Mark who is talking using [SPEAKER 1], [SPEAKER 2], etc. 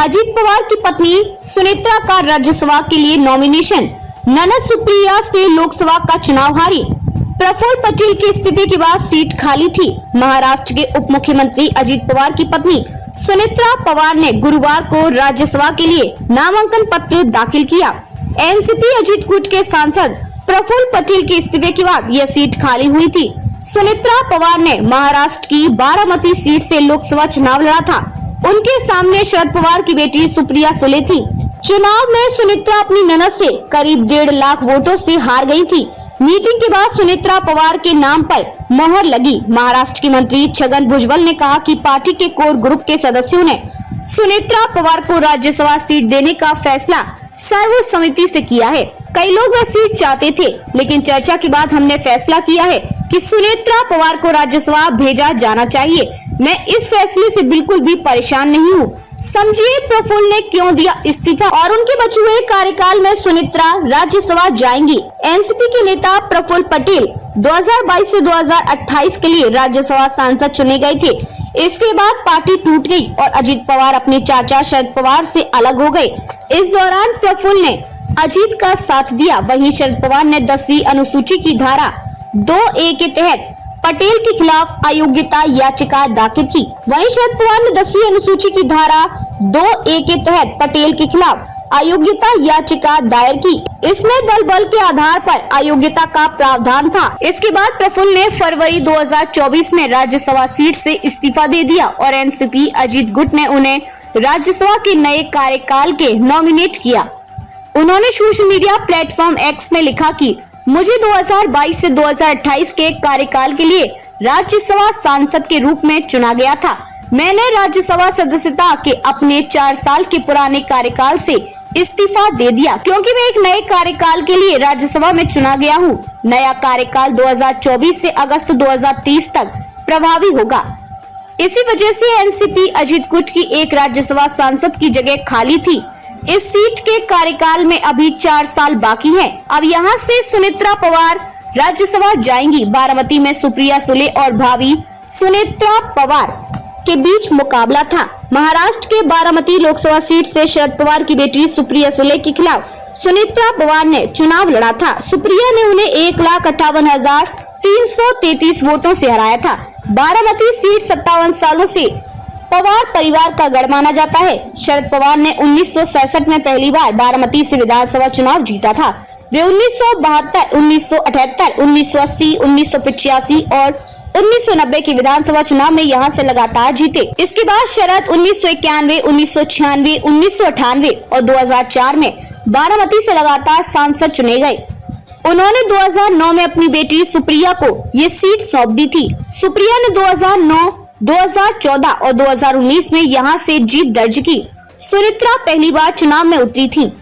[SPEAKER 1] अजीत पवार की पत्नी सुनेत्रा का राज्यसभा के लिए नॉमिनेशन। ननद सुप्रिया से लोकसभा का चुनाव हारी। प्रफुल्ल पटेल के इस्तीफे के बाद सीट खाली थी। महाराष्ट्र के उप मुख्यमंत्री अजीत पवार की पत्नी सुनेत्रा पवार ने गुरुवार को राज्यसभा के लिए नामांकन पत्र दाखिल किया। एनसीपी अजीत गुट के सांसद प्रफुल्ल पटेल के इस्तीफे के बाद यह सीट खाली हुई थी। सुनेत्रा पवार ने महाराष्ट्र की बारामती सीट से लोकसभा चुनाव लड़ा था। उनके सामने शरद पवार की बेटी सुप्रिया सुले थी। चुनाव में सुनेत्रा अपनी ननद से करीब 1.5 लाख वोटों से हार गई थी। मीटिंग के बाद सुनेत्रा पवार के नाम पर मोहर लगी। महाराष्ट्र के मंत्री छगन भुजबल ने कहा कि पार्टी के कोर ग्रुप के सदस्यों ने सुनेत्रा पवार को राज्यसभा सीट देने का फैसला सर्वसम्मति से किया है। कई लोग वह सीट चाहते थे, लेकिन चर्चा के बाद हमने फैसला किया है कि सुनेत्रा पवार को राज्यसभा भेजा जाना चाहिए। मैं इस फैसले से बिल्कुल भी परेशान नहीं हूँ। समझिए प्रफुल्ल ने क्यों दिया इस्तीफा और उनके बचे हुए कार्यकाल में सुनेत्रा राज्यसभा जाएंगी। एनसीपी के नेता प्रफुल्ल पटेल 2022 से 2028 के लिए राज्यसभा सांसद चुने गए थे। इसके बाद पार्टी टूट गई और अजीत पवार अपने चाचा शरद पवार से अलग हो गए। इस दौरान प्रफुल्ल ने अजीत का साथ दिया। वहीं शरद पवार ने 10वीं अनुसूची की धारा 2A के तहत पटेल के खिलाफ अयोग्यता याचिका दाखिल की। वहीं शरद पवार ने 10वीं अनुसूची की धारा 2A के तहत पटेल के खिलाफ अयोग्यता याचिका दायर की। इसमें दल बल के आधार पर अयोग्यता का प्रावधान था। इसके बाद प्रफुल्ल ने फरवरी 2024 में राज्यसभा सीट से इस्तीफा दे दिया और एनसीपी अजीत गुट ने उन्हें राज्यसभा के नए कार्यकाल के नॉमिनेट किया। उन्होंने सोशल मीडिया प्लेटफॉर्म एक्स में लिखा कि मुझे 2022 से 2028 के कार्यकाल के लिए राज्यसभा सांसद के रूप में चुना गया था। मैंने राज्यसभा सदस्यता के अपने 4 साल के पुराने कार्यकाल से इस्तीफा दे दिया, क्योंकि मैं एक नए कार्यकाल के लिए राज्यसभा में चुना गया हूँ। नया कार्यकाल 2024 से अगस्त 2030 तक प्रभावी होगा। इसी वजह से एनसीपी अजीत गुट की एक राज्यसभा सांसद की जगह खाली थी। इस सीट के कार्यकाल में अभी 4 साल बाकी हैं। अब यहां से सुनेत्रा पवार राज्यसभा जाएंगी। बारामती में सुप्रिया सुले और भाभी सुनेत्रा पवार के बीच मुकाबला था। महाराष्ट्र के बारामती लोकसभा सीट से शरद पवार की बेटी सुप्रिया सुले के खिलाफ सुनेत्रा पवार ने चुनाव लड़ा था। सुप्रिया ने उन्हें 1,58,333 वोटों से हराया था। बारामती सीट 57 सालों से पवार परिवार का गढ़ माना जाता है। शरद पवार ने 1967 में पहली बार बारामती से विधानसभा चुनाव जीता था। वे 1972, 1978, 1980, 1985 और 1990 के विधानसभा चुनाव में यहां से लगातार जीते। इसके बाद शरद 1991, 1996, 1998 और 2004 में बारामती से लगातार सांसद चुने गए। उन्होंने 2009 में अपनी बेटी सुप्रिया को ये सीट सौंप दी थी। सुप्रिया ने 2009, 2014 और 2019 में यहां से जीत दर्ज की। सुनेत्रा पहली बार चुनाव में उतरी थी।